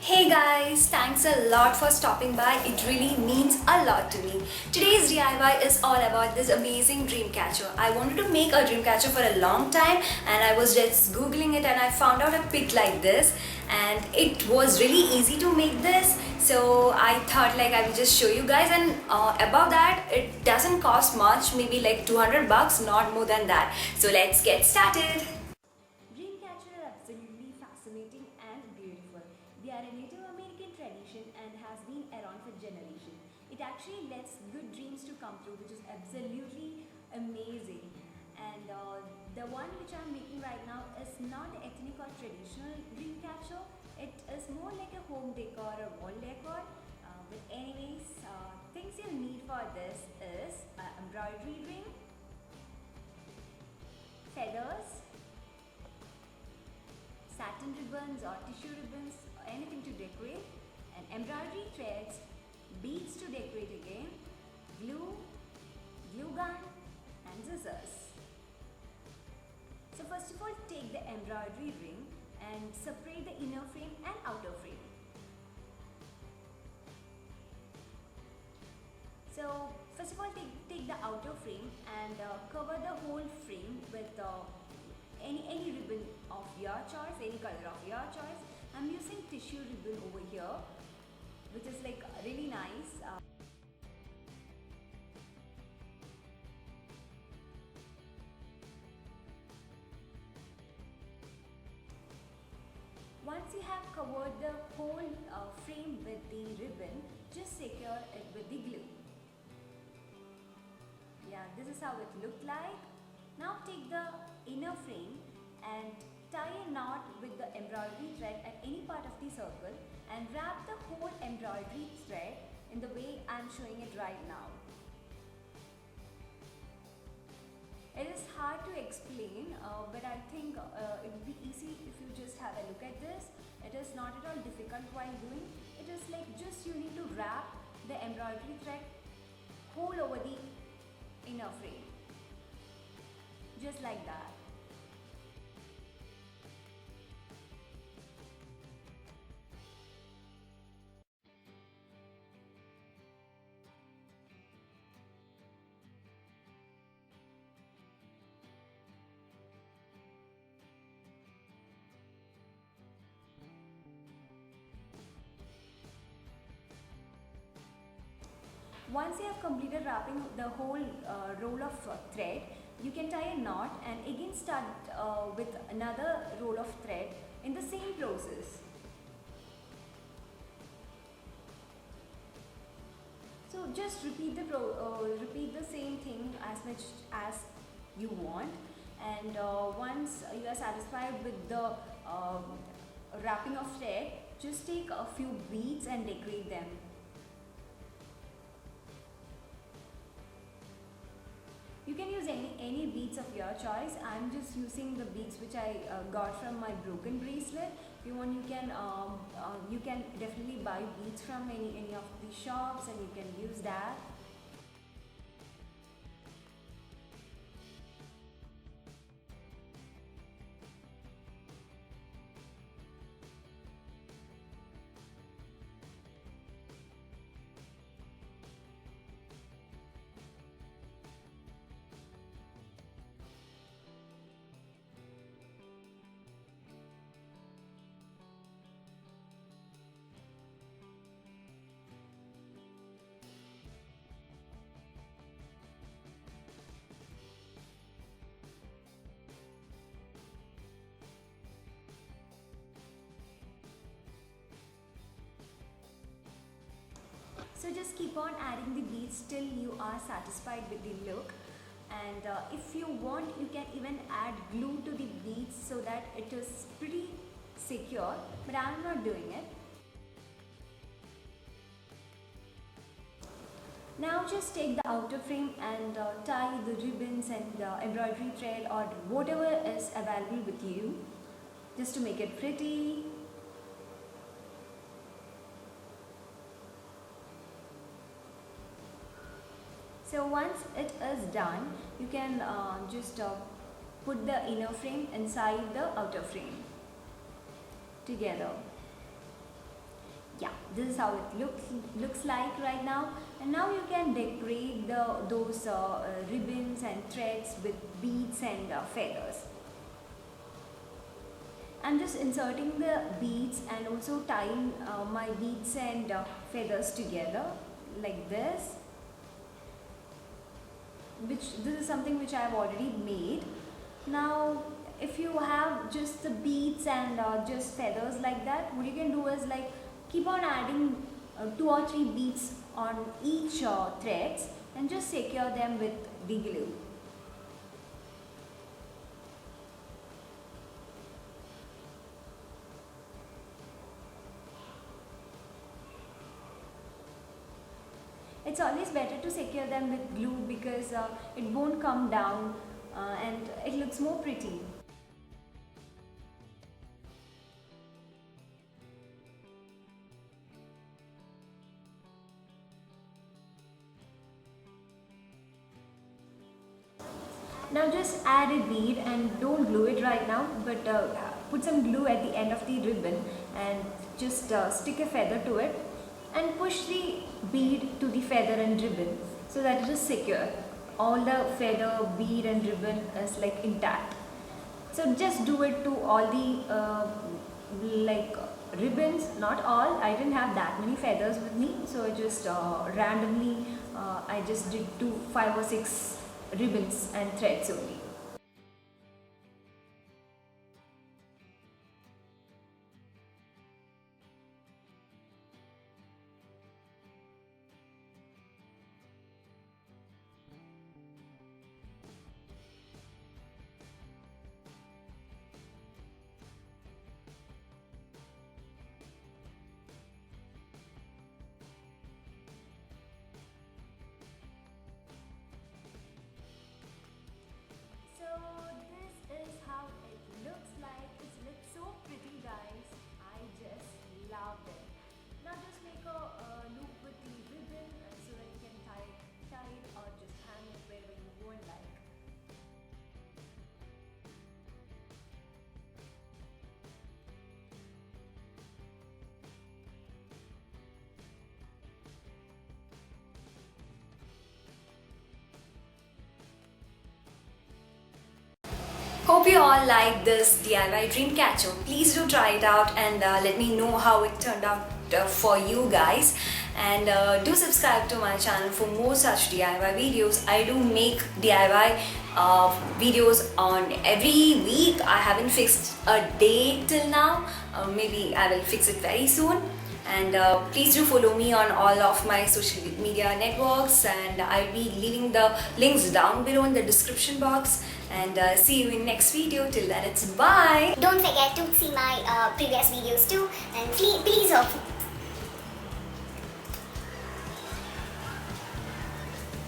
Hey guys, thanks a lot for stopping by. It really means a lot to me. Today's DIY is all about this amazing dream catcher. I wanted to make a dream catcher for a long time and I was just googling it and I found out a pic like this and it was really easy to make this. So I thought like I will just show you guys, and above that it doesn't cost much, maybe like 200 bucks, not more than that. So let's get started. Dreamcatcher are absolutely fascinating and beautiful. They are a Native American tradition and has been around for generations. It actually lets good dreams to come true, which is absolutely amazing. And the one which I'm making right now is not ethnic or traditional dreamcatcher. It is more like a home decor or wall decor. But anyways, things you need for this is an embroidery ring, feathers, satin ribbons or tissue ribbons, anything to decorate, and embroidery threads, beads to decorate again, glue, glue gun, and scissors. So first of all, take the embroidery ring and separate the inner frame and outer frame. So first of all, take the outer frame and cover the whole frame with any ribbon of your choice, any color of your choice. I'm using tissue ribbon over here, which is like really nice. Once you have covered the whole frame with the ribbon, just secure it with the glue. Yeah, this is how it looked like. Now take the inner frame and tie a knot with the embroidery thread at any part of the circle and wrap the whole embroidery thread in the way I'm showing it right now. It is hard to explain, but I think it would be easy if you just have a look at this. It is not at all difficult while doing. It is like just you need to wrap the embroidery thread whole over the inner frame. Just like that. Once you have completed wrapping the whole roll of thread, you can tie a knot and again start with another roll of thread in the same process. So just repeat the same thing as much as you want, and once you are satisfied with the wrapping of thread, just take a few beads and decorate them. You can use any beads of your choice. I'm just using the beads which I got from my broken bracelet. If you want, you can definitely buy beads from any of the shops and you can use that. So just keep on adding the beads till you are satisfied with the look, and if you want, you can even add glue to the beads so that it is pretty secure, but I am not doing it. Now just take the outer frame and tie the ribbons and the embroidery thread or whatever is available with you, just to make it pretty. So once it is done, you can just put the inner frame inside the outer frame together. this is how it looks like right now. And now you can decorate those ribbons and threads with beads and feathers. I'm just inserting the beads and also tying my beads and feathers together like this. This is something which I have already made. Now if you have just the beads and just feathers like that, what you can do is like keep on adding 2 or 3 beads on each threads and just secure them with the glue. It's always better to secure them with glue because it won't come down and it looks more pretty. Now just add a bead and don't glue it right now, but put some glue at the end of the ribbon and just stick a feather to it and push the bead to the feather and ribbon so that it is secure. All the feather, bead and ribbon is like intact. So just do it to all the ribbons, not all. I didn't have that many feathers with me, so I just randomly I just did 5 or 6 ribbons and threads only. Hope you all like this DIY dream catcher. Please do try it out and let me know how it turned out for you guys. And do subscribe to my channel for more such DIY videos. I do make DIY videos on every week. I haven't fixed a day till now. Maybe I will fix it very soon. And please do follow me on all of my social media networks, and I'll be leaving the links down below in the description box. And see you in next video. Till then, it's bye. Don't forget to see my previous videos too, and please